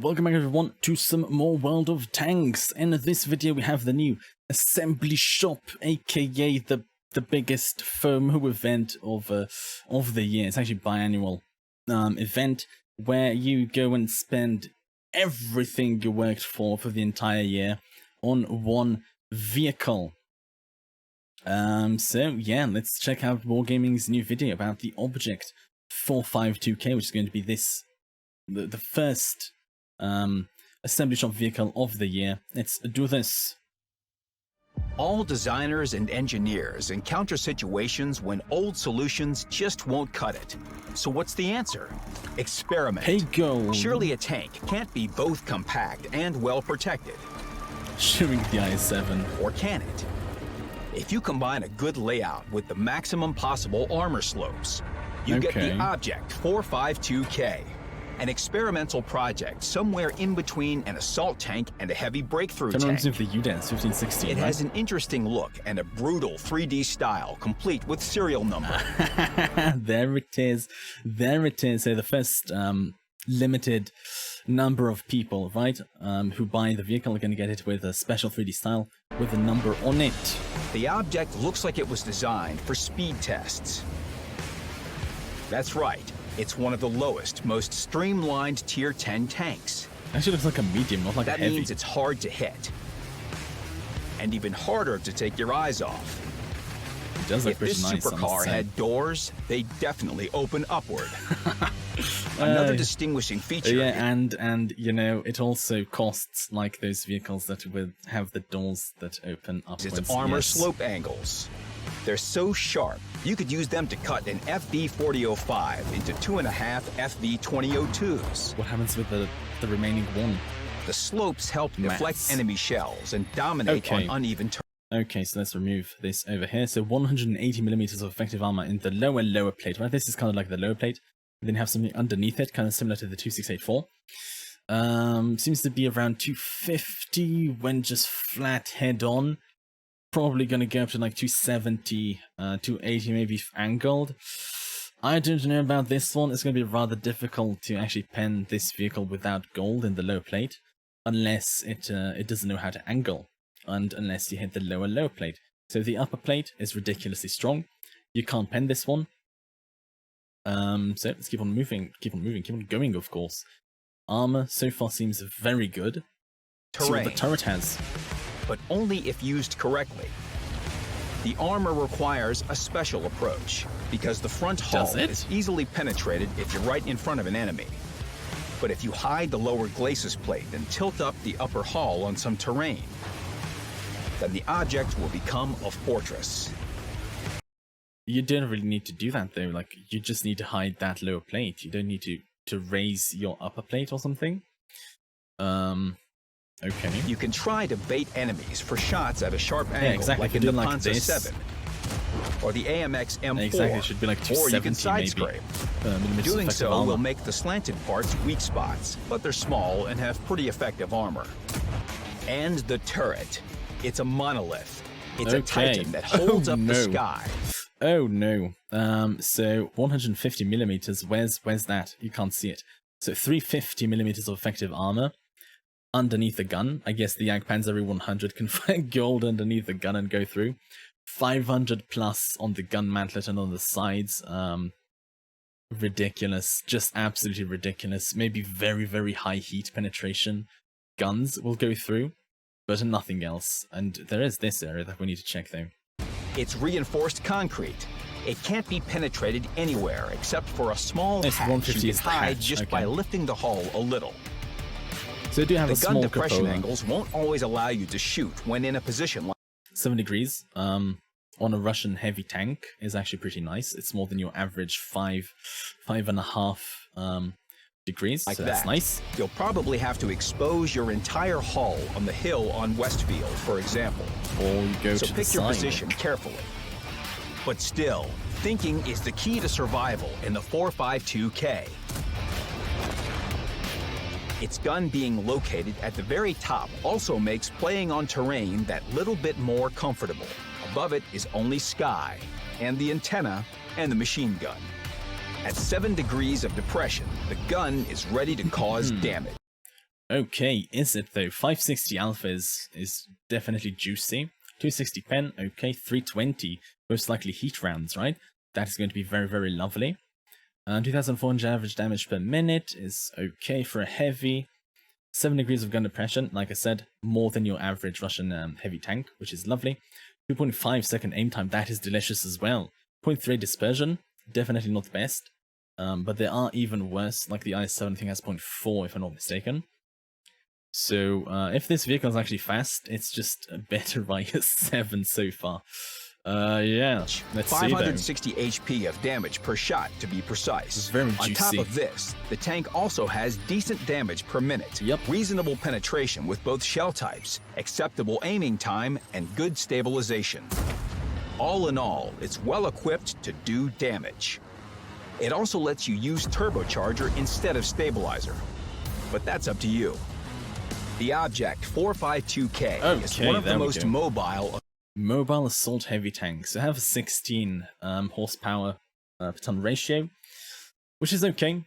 Welcome back everyone to some more World of Tanks. In this video we have the new assembly shop, aka the biggest FOMO event of the year. It's actually biannual event where you go and spend everything you worked for the entire year on one vehicle. So yeah, let's check out Wargaming's new video about the Object 452K, which is going to be the first assembly shop vehicle of the year. Let's do this. All designers and engineers encounter situations when old solutions just won't cut it. So what's the answer? Experiment. Hey go. Surely a tank can't be both compact and well protected. Shooting the i7. Or can it? If you combine a good layout with the maximum possible armor slopes, you get the Object 452K. An experimental project somewhere in between an assault tank and a heavy breakthrough tank. Reminds me of the UDAS 1516. It has an interesting look and a brutal 3D style, complete with serial number. There it is. There it is. So the first limited number of people, right, who buy the vehicle are going to get it with a special 3D style with a number on it. The Object looks like it was designed for speed tests. That's right. It's one of the lowest, most streamlined Tier 10 tanks. Actually looks like a medium, not like a heavy. That means it's hard to hit. And even harder to take your eyes off. It does look pretty nice. If this supercar had doors, they definitely open upward. Another distinguishing feature. Yeah, and you know, it also costs like those vehicles that would have the doors that open upwards. Its armor slope angles. They're so sharp, you could use them to cut an FV4005 into 2.5 FV2002s. What happens with the remaining one? The slopes help deflect enemy shells and dominate on uneven terrain. Okay, so let's remove this over here. So 180mm of effective armor in the lower plate, right? This is kind of like the lower plate. And then you have something underneath it, kind of similar to the 2684. Seems to be around 250 when just flat head on. Probably going to go up to like 270, 280 maybe angled. I don't know about this one. It's going to be rather difficult to actually pen this vehicle without gold in the lower plate. Unless it doesn't know how to angle. And unless you hit the lower plate. So the upper plate is ridiculously strong. You can't pen this one. So let's keep on moving, keep on going, of course. Armor so far seems very good. See what the turret has. But only if used correctly. The armor requires a special approach, because the front hull is easily penetrated if you're right in front of an enemy. But if you hide the lower glacis plate and tilt up the upper hull on some terrain, then the Object will become a fortress. You don't really need to do that though, like, you just need to hide that lower plate. You don't need to raise your upper plate or something. Okay. You can try to bait enemies for shots at a sharp angle, like in the Panzer 7 or the AMX M4. Exactly, it should be like 270 or you can side scrape. Doing so will make the slanted parts weak spots, but they're small and have pretty effective armor. And the turret. It's a monolith. It's a titan that holds up the sky. Oh no. So 150mm, where's that? You can't see it. So 350mm of effective armor. Underneath the gun, I guess the Jagdpanzer 100 can find gold underneath the gun and go through. 500 plus on the gun mantlet and on the sides. Ridiculous, just absolutely ridiculous. Maybe very, very high heat penetration guns will go through, but nothing else. And there is this area that we need to check though. It's reinforced concrete. It can't be penetrated anywhere except for a small hatch you can hide just by lifting the hull a little. So do have the gun depression angles won't always allow you to shoot when in a position like 7 degrees on a Russian heavy tank is actually pretty nice. It's more than your average 5.5 degrees, so that's nice. You'll probably have to expose your entire hull on the hill on Westfield, for example. Or you go to the side. So pick your position carefully. But still, thinking is the key to survival in the 452K. Its gun being located at the very top also makes playing on terrain that little bit more comfortable. Above it is only sky, and the antenna, and the machine gun. At 7 degrees of depression, the gun is ready to cause damage. Okay, is it though? 560 alpha is definitely juicy. 260 pen, okay, 320, most likely heat rounds, right? That is going to be very, very lovely. 2400 average damage per minute is okay for a heavy. 7 degrees of gun depression, like I said, more than your average Russian heavy tank, which is lovely. 2.5 second aim time, that is delicious as well. 0.3 dispersion, definitely not the best. But there are even worse, like the IS-7 I think has 0.4 if I'm not mistaken. So if this vehicle is actually fast, it's just better by a 7 so far. Yeah, let's 560 HP of damage per shot, to be precise. Very On juicy. top of this, the tank also has decent damage per minute, Yep. reasonable penetration with both shell types, acceptable aiming time, and good stabilization. All in all, it's well equipped to do damage. It also lets you use turbocharger instead of stabilizer, but that's up to you. The Object 452K is one of the most mobile assault heavy tanks. They have a 16 horsepower per ton ratio, which is okay.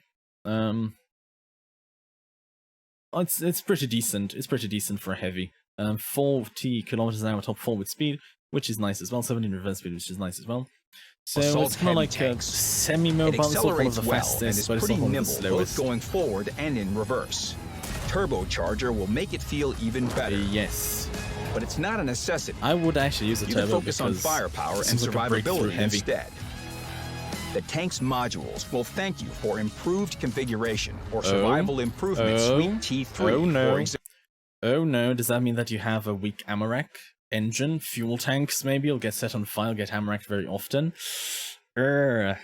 It's pretty decent. It's pretty decent for a heavy. 40 kilometers an hour top forward speed, which is nice as well. 17 reverse speed, which is nice as well. So it's kind of like a semi-mobile assault, one of the fastest, but it's not one of the slowest. Both going forward and in reverse. Turbocharger will make it feel even better. Yes. But it's not a necessity. I would actually use a turbo. You can focus on firepower and survivability instead. The tank's modules will thank you for improved configuration or survival improvement suite T3. For example. Oh no, does that mean that you have a weak ammo rack? Engine? Fuel tanks maybe? You'll get set on fire, get ammo racked very often. Gonna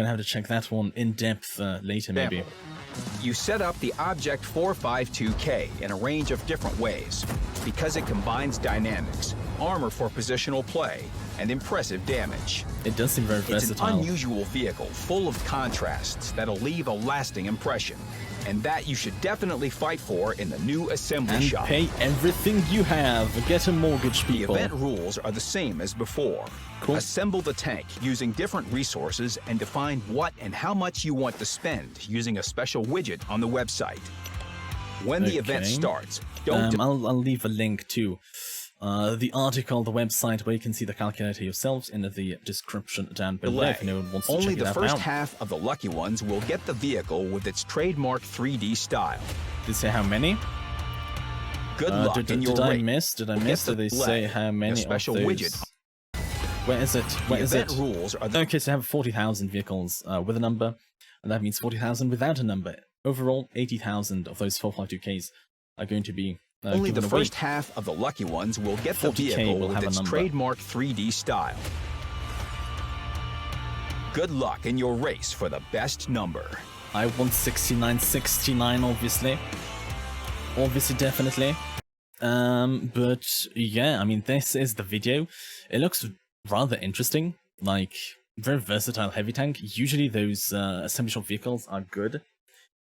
have to check that one in depth later maybe. You set up the Object 452K in a range of different ways because it combines dynamics, armor for positional play, and impressive damage. It does seem very versatile. It's an unusual vehicle full of contrasts that'll leave a lasting impression, and that you should definitely fight for in the new assembly shop. Pay everything you have. Get a mortgage, people. The event rules are the same as before. Cool. Assemble the tank using different resources and define what and how much you want to spend using a special widget on the website. When the event starts, don't... I'll leave a link to the article, the website, where you can see the calculator yourselves in the description down below if no one wants to Only check it out. the first half of the lucky ones will get the vehicle with its trademark 3D style. Did they say how many? Good luck in your race. Did I miss? Did they say how many special of those? Widget. Where is it? Where is it? Rules are the... Okay, so I have 40,000 vehicles with a number, and that means 40,000 without a number. Overall, 80,000 of those 452Ks are going to be only the first half of the lucky ones will get the vehicle with its trademark 3D style. Good luck in your race for the best number. I want 6969, obviously. Obviously, definitely. But yeah, I mean, this is the video. It looks rather interesting. Like, very versatile heavy tank. Usually those assembly shop vehicles are good.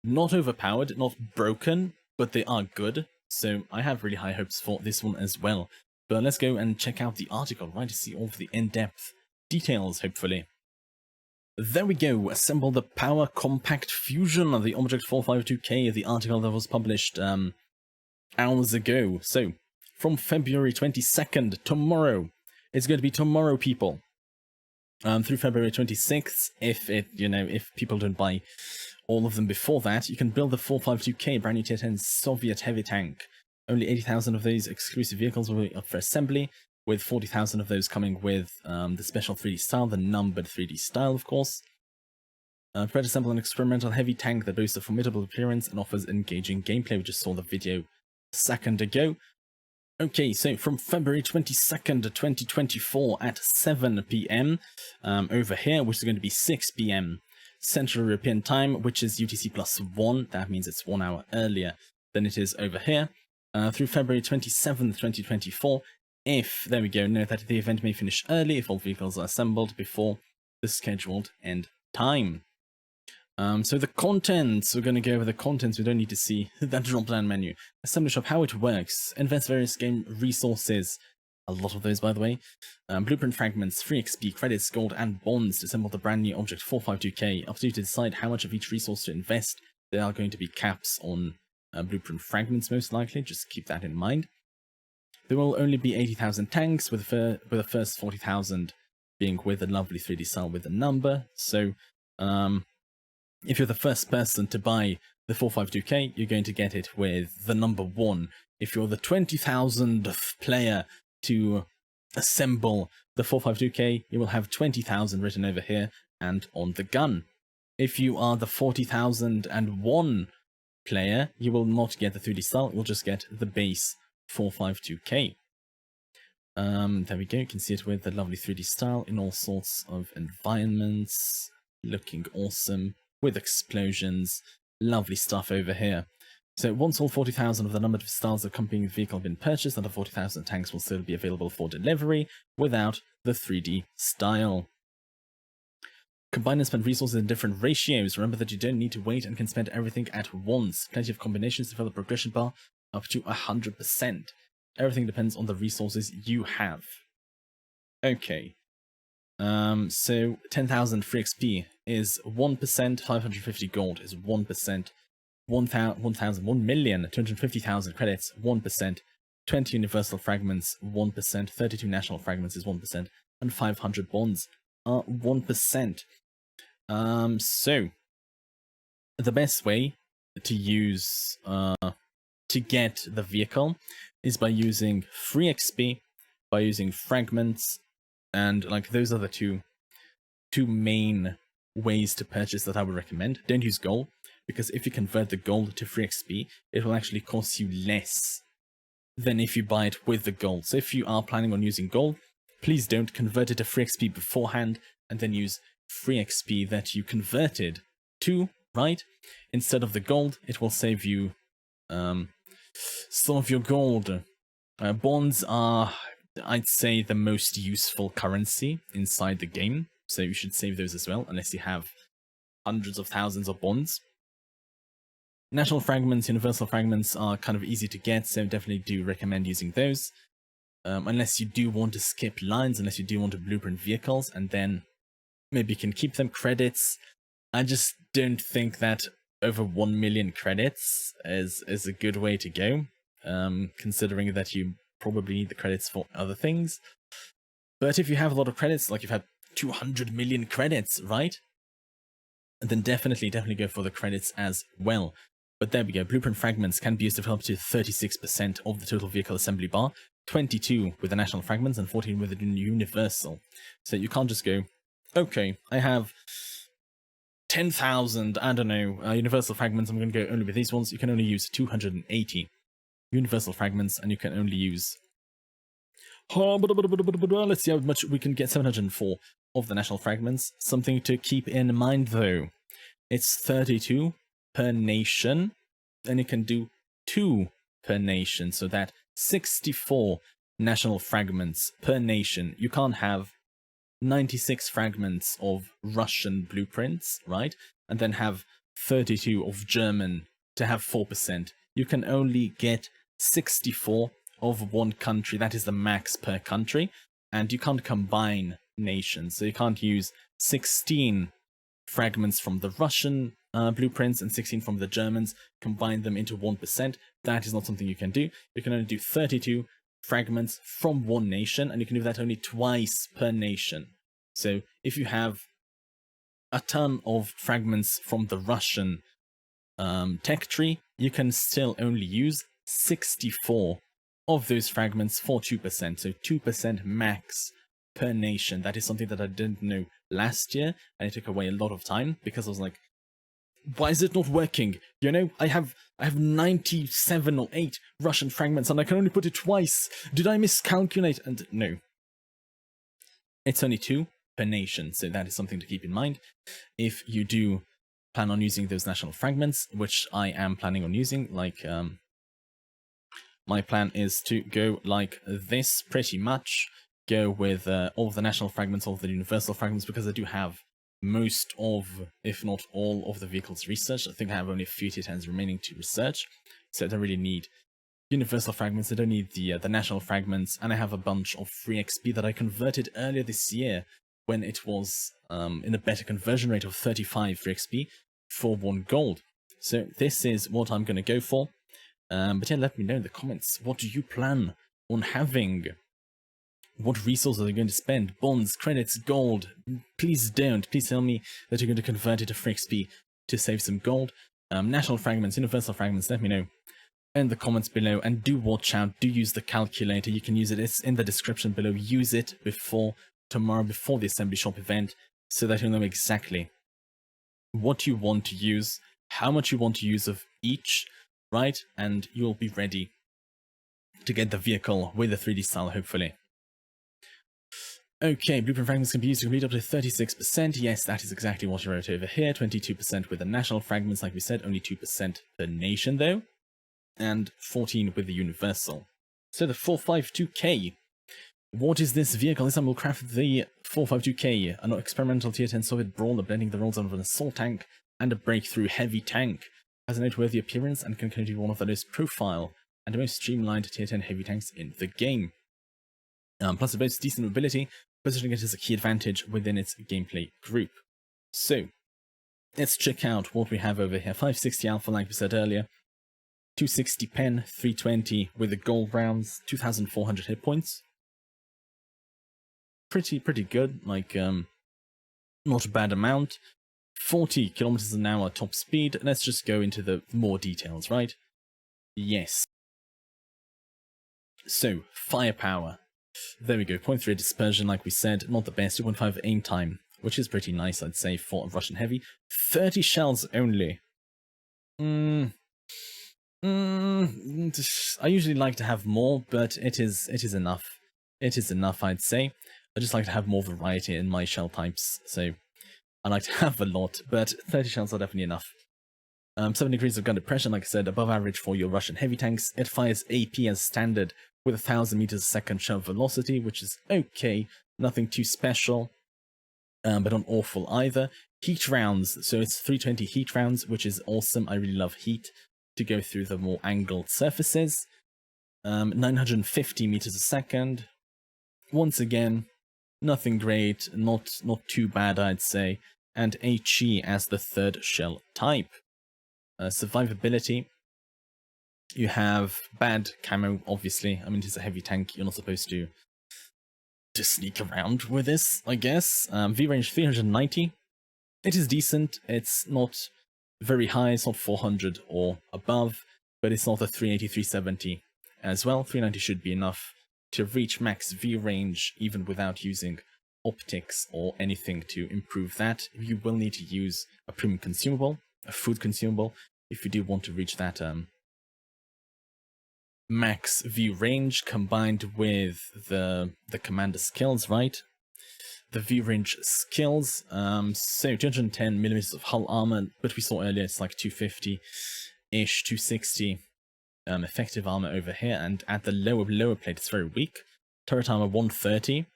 Not overpowered, not broken, but they are good. So I have really high hopes for this one as well. But let's go and check out the article, right, to see all of the in-depth details, hopefully. There we go. Assemble the Power Compact Fusion of the Object 452K, the article that was published hours ago. So, from February 22nd, tomorrow. It's going to be tomorrow, people. Through February 26th, if people don't buy all of them before that, you can build the 452K brand new Tier 10 Soviet heavy tank. Only 80,000 of those exclusive vehicles will be up for assembly, with 40,000 of those coming with the special 3D style, the numbered 3D style, of course. Prepare to assemble an experimental heavy tank that boasts a formidable appearance and offers engaging gameplay. We just saw the video a second ago. Okay, so from February 22nd, 2024 at 7 PM over here, which is going to be 6 PM Central European Time, which is UTC +1. That means it's 1 hour earlier than it is over here. Through February 27th, 2024, there we go, note that the event may finish early if all vehicles are assembled before the scheduled end time. So the contents, we're going to go over the contents. We don't need to see that drop-down menu. Assembly shop, how it works. Invest various game resources. A lot of those, by the way. Blueprint fragments, free XP, credits, gold, and bonds to assemble the brand new Object 452K. Up to you to decide how much of each resource to invest. There are going to be caps on blueprint fragments, most likely. Just keep that in mind. There will only be 80,000 tanks, with the first 40,000 being with a lovely 3D style with a number. So, if you're the first person to buy the 452K, you're going to get it with the number 1. If you're the 20,000th player to assemble the 452K, you will have 20,000 written over here and on the gun. If you are the 40,001 player, you will not get the 3D style, you'll just get the base 452K. There we go, you can see it with the lovely 3D style in all sorts of environments, looking awesome, with explosions, lovely stuff over here. So once all 40,000 of the numbered styles accompanying the vehicle have been purchased, another 40,000 tanks will still be available for delivery without the 3D style. Combine and spend resources in different ratios. Remember that you don't need to wait and can spend everything at once. Plenty of combinations to fill the progression bar up to 100%. Everything depends on the resources you have. Okay. So 10,000 free XP is 1%, 550 gold is 1%, 1,250,000 credits, 1%, 20 universal fragments, 1%, 32 national fragments is 1%, and 500 bonds are 1%. So the best way to use to get the vehicle is by using free XP, by using fragments, and like those are the two main ways to purchase that I would recommend. Don't use gold, because if you convert the gold to free XP, it will actually cost you less than if you buy it with the gold. So if you are planning on using gold, please don't convert it to free XP beforehand and then use free XP that you converted to, right? Instead of the gold, it will save you some of your gold. Bonds are, I'd say, the most useful currency inside the game, so you should save those as well, unless you have hundreds of thousands of bonds. National fragments, universal fragments are kind of easy to get, so definitely do recommend using those. Unless you do want to skip lines, unless you do want to blueprint vehicles, and then maybe you can keep them. Credits, I just don't think that over 1 million credits is a good way to go, considering that you probably need the credits for other things. But if you have a lot of credits, like you've had 200 million credits, right? Then definitely go for the credits as well. But there we go, blueprint fragments can be used to fill up to 36% of the total vehicle assembly bar, 22 with the national fragments and 14 with the universal. So you can't just go, okay, I have 10,000, I don't know, universal fragments, I'm going to go only with these ones. You can only use 280 universal fragments, and you can only use... Let's see how much we can get. 704 of the national fragments. Something to keep in mind, though. It's 32 per nation, and you can do 2 per nation, so that 64 national fragments per nation. You can't have 96 fragments of Russian blueprints, right? And then have 32 of German to have 4%. You can only get 64 of one country. That is the max per country. And you can't combine nations. So you can't use 16 fragments from the Russian blueprints and 16 from the Germans, combine them into 1%. That is not something you can do. You can only do 32 fragments from one nation, and you can do that only twice per nation. So if you have a ton of fragments from the Russian tech tree, you can still only use 64 of those fragments for 2%, so 2% max per nation. That is something that I didn't know last year, and it took away a lot of time, because I was like, why is it not working? You know, I have 97 or 8 Russian fragments, and I can only put it twice. Did I miscalculate? And no. It's only 2 per nation, so that is something to keep in mind. If you do plan on using those national fragments, which I am planning on using, like, my plan is to go like this, pretty much. Go with all of the national fragments, all of the universal fragments, because I do have most of, if not all, of the vehicles researched. I think I have only a few titans remaining to research, so I don't really need universal fragments, I don't need the national fragments, and I have a bunch of free XP that I converted earlier this year, when it was in a better conversion rate of 35 free XP for 1 gold. So this is what I'm going to go for. But yeah, let me know in the comments, what do you plan on having? What resources are you going to spend? Bonds, credits, gold? Please don't. Please tell me that you're going to convert it to free XP to save some gold. National fragments, universal fragments, let me know in the comments below. And do watch out, do use the calculator. You can use it, it's in the description below. Use it before tomorrow, before the assembly shop event, so that you'll know exactly what you want to use, how much you want to use of each, right? And you'll be ready to get the vehicle with the 3D style, hopefully. Okay, blueprint fragments can be used to complete up to 36%. Yes, that is exactly what I wrote over here. 22% with the national fragments, like we said. Only 2% per nation, though. And 14 with the universal. So the 452K. What is this vehicle? This time we'll craft the 452K, an experimental tier 10 Soviet brawler blending the roles of an assault tank and a breakthrough heavy tank. Has a noteworthy appearance and can be one of the most profile and most streamlined tier 10 heavy tanks in the game. Plus it boasts decent mobility, positioning it as a key advantage within its gameplay group. So, let's check out what we have over here. 560 alpha, like we said earlier. 260 pen, 320 with the gold rounds, 2,400 hit points. Pretty good, like, not a bad amount. 40 kilometers an hour top speed. Let's just go into the more details, right? Yes. So, firepower. There we go, 0.3 dispersion, like we said, not the best. 2.5 aim time, which is pretty nice, I'd say, for Russian heavy. 30 shells only. I usually like to have more, but it is enough. It is enough, I'd say. I just like to have more variety in my shell types, so I like to have a lot, but 30 shells are definitely enough. 7 degrees of gun depression, like I said, above average for your Russian heavy tanks. It fires AP as standard with 1,000 meters a second shell velocity, which is okay, nothing too special, but not awful either. Heat rounds, so it's 320 heat rounds, which is awesome. I really love heat to go through the more angled surfaces. 950 meters a second. Once again, nothing great, not too bad, I'd say. And HE as the third shell type. Survivability. You have bad camo, obviously. I mean, it's a heavy tank. You're not supposed to sneak around with this, I guess. V-range 390. It is decent. It's not very high. It's not 400 or above, but it's not a 380, 370 as well. 390 should be enough to reach max V-range, even without using optics or anything to improve that. You will need to use a premium consumable, a food consumable, if you do want to reach that max view range, combined with the commander skills, right? The view range skills, so 210 millimeters of hull armor, but we saw earlier it's like 250-ish, 260 effective armor over here, and at the lower plate it's very weak. Turret armor 130,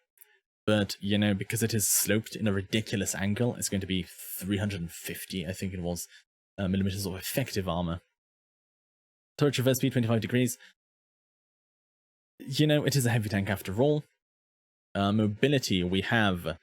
but you know, because it is sloped in a ridiculous angle, it's going to be 350, I think it was, millimeters of effective armor. Turret reverse speed 25 degrees. You know, it is a heavy tank after all. Mobility, we have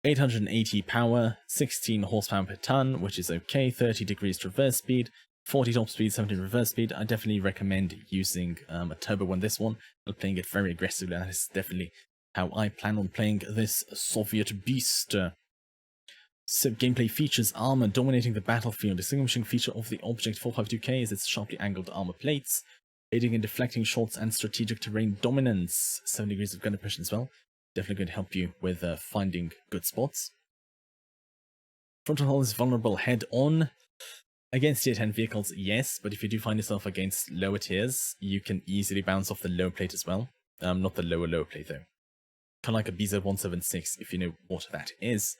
880 power, 16 horsepower per ton, which is okay. 30 degrees traverse speed, 40 top speed, 17 reverse speed. I definitely recommend using a turbo on this one. I'm playing it very aggressively. That is definitely how I plan on playing this Soviet beast. So gameplay features: armor dominating the battlefield. Distinguishing feature of the Object 452K is its sharply angled armor plates, aiding in deflecting shots and strategic terrain dominance. 7 degrees of gun depression as well. Definitely going to help you with finding good spots. Frontal hull is vulnerable head-on. Against tier 10 vehicles, yes, but if you do find yourself against lower tiers, you can easily bounce off the lower plate as well. Not the lower plate though. Kind of like a BZ-176, if you know what that is.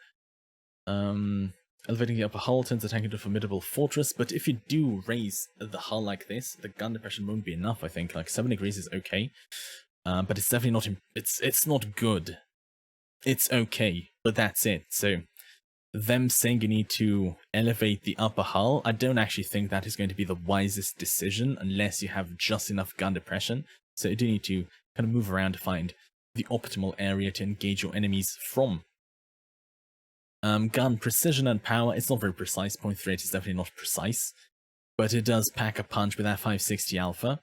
Elevating the upper hull turns the tank into a formidable fortress, but if you do raise the hull like this, the gun depression won't be enough, I think. Like 7 degrees is okay, but it's definitely not, it's not good. It's okay, but that's it. So them saying you need to elevate the upper hull, I don't actually think that is going to be the wisest decision unless you have just enough gun depression. So you do need to kind of move around to find the optimal area to engage your enemies from. Gun precision and power, it's not very precise. 0.38 is definitely not precise, but it does pack a punch with that 560 alpha.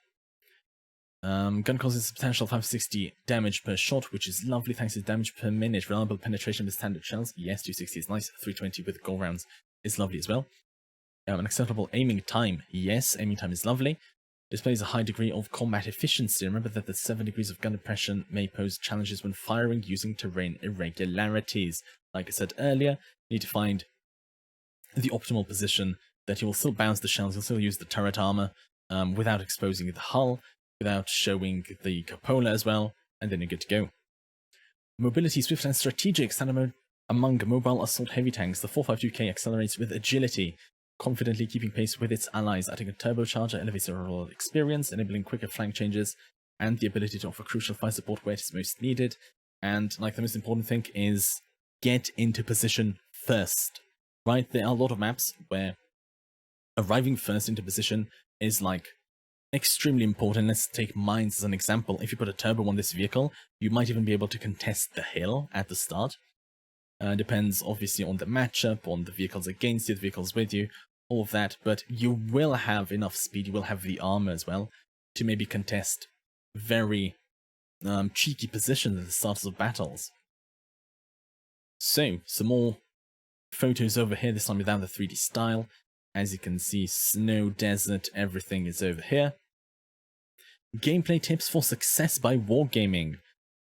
Gun causes substantial 560 damage per shot, which is lovely thanks to damage per minute. Reliable penetration with standard shells. Yes, 260 is nice. 320 with gold rounds is lovely as well. An acceptable aiming time. Yes, aiming time is lovely. Displays a high degree of combat efficiency. Remember that the 7 degrees of gun depression may pose challenges when firing using terrain irregularities. Like I said earlier, you need to find the optimal position that you will still bounce the shells, you'll still use the turret armor without exposing the hull, without showing the cupola as well, and then you're good to go. Mobility, swift and strategic. Standard among mobile assault heavy tanks, the 452K accelerates with agility, confidently keeping pace with its allies, adding a turbocharger, elevates overall experience, enabling quicker flank changes, and the ability to offer crucial fire support where it is most needed. And like the most important thing is get into position first. Right? There are a lot of maps where arriving first into position is like extremely important. Let's take mines as an example. If you put a turbo on this vehicle, you might even be able to contest the hill at the start. Depends obviously on the matchup, on the vehicles against you, the vehicles with you, all of that, but you will have enough speed, you will have the armor as well, to maybe contest very cheeky positions at the start of battles. So, some more photos over here, this time without the 3D style. As you can see, snow, desert, everything is over here. Gameplay tips for success by Wargaming.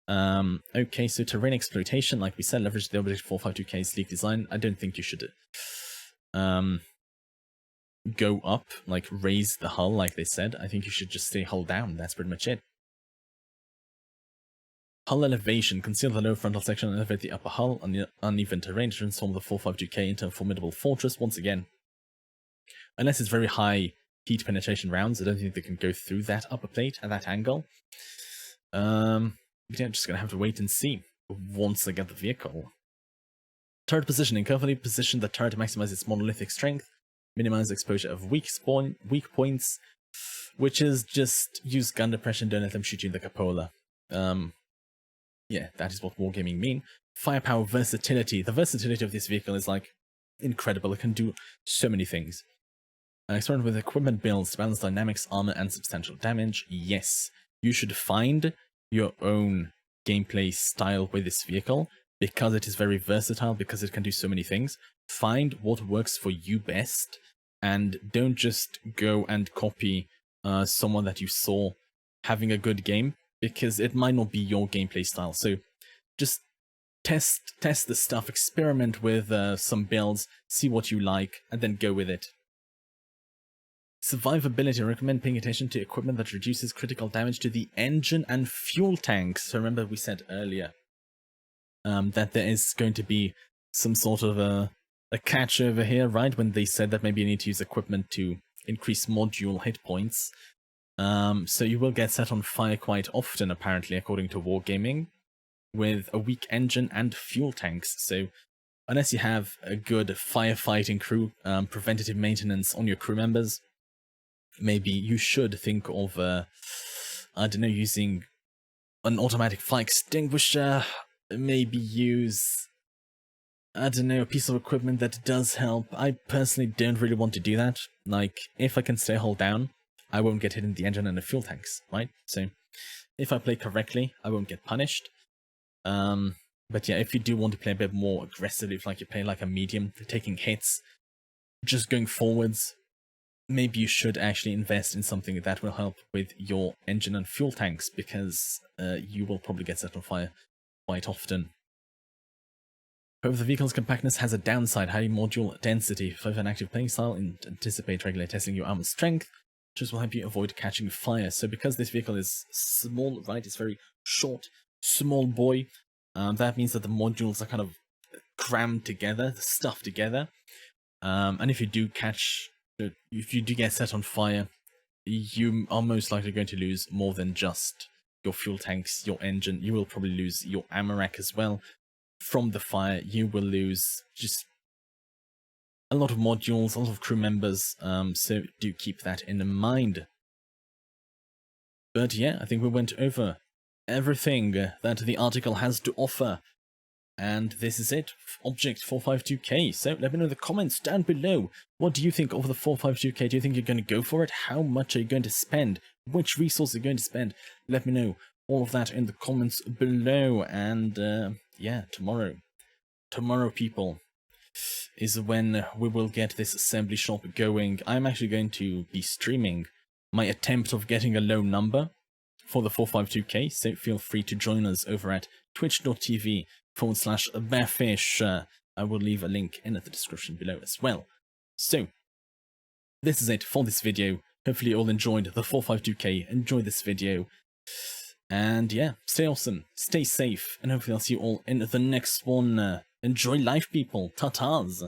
Okay, so terrain exploitation, like we said, leverage the Object 452K's sleek design. I don't think you should go up, like raise the hull like they said. I think you should just stay hull down. That's pretty much it. Hull elevation. Conceal the lower frontal section and elevate the upper hull on the uneven terrain to transform the 452K into a formidable fortress. Once again, unless it's very high heat penetration rounds, I don't think they can go through that upper plate at that angle. We're just going to have to wait and see once I get the vehicle. Turret positioning. Carefully position the turret to maximize its monolithic strength. Minimize exposure of weak points, which is just use gun depression, don't let them shoot you in the cupola. Yeah, that is what Wargaming mean. Firepower versatility. The versatility of this vehicle is like incredible. It can do so many things. Experiment with equipment builds to balance dynamics, armor, and substantial damage. Yes, you should find your own gameplay style with this vehicle because it is very versatile, because it can do so many things. Find what works for you best and don't just go and copy someone that you saw having a good game, because it might not be your gameplay style. So just test the stuff, experiment with some builds, see what you like, and then go with it. Survivability. I recommend paying attention to equipment that reduces critical damage to the engine and fuel tanks. So remember we said earlier that there is going to be some sort of a catch over here, right? When they said that maybe you need to use equipment to increase module hit points. So you will get set on fire quite often, apparently, according to Wargaming, with a weak engine and fuel tanks. So unless you have a good firefighting crew, preventative maintenance on your crew members, maybe you should think of, I don't know, using an automatic fire extinguisher, maybe use, I don't know, a piece of equipment that does help. I personally don't really want to do that. Like, if I can stay hull down, I won't get hit in the engine and the fuel tanks, right? So, if I play correctly, I won't get punished. But yeah, if you do want to play a bit more aggressively, if like you play like a medium, taking hits, just going forwards, maybe you should actually invest in something that will help with your engine and fuel tanks, because you will probably get set on fire quite often. However, the vehicle's compactness has a downside: high module density. For an active playing style, anticipate regularly testing your armor strength, which will help you avoid catching fire. So because this vehicle is small, right, it's very short, small boy, that means that the modules are kind of crammed together, stuffed together, and if you do get set on fire, you are most likely going to lose more than just your fuel tanks, your engine. You will probably lose your ammo rack as well. From the fire, you will lose just a lot of modules, a lot of crew members, so do keep that in mind. But yeah, I think we went over everything that the article has to offer, And this is it, Object 452K. So let me know in the comments down below. What do you think of the 452K? Do you think you're going to go for it? How much are you going to spend? Which resource are you going to spend? Let me know all of that in the comments below. And yeah, tomorrow people, is when we will get this assembly shop going. I'm actually going to be streaming my attempt of getting a low number for the 452K, so feel free to join us over at twitch.tv/Baffish. I will leave a link in the description below as well. So, this is it for this video. Hopefully you all enjoyed the 452K, enjoy this video. And yeah, stay awesome, stay safe, and hopefully I'll see you all in the next one. Enjoy life, people. Ta-tas!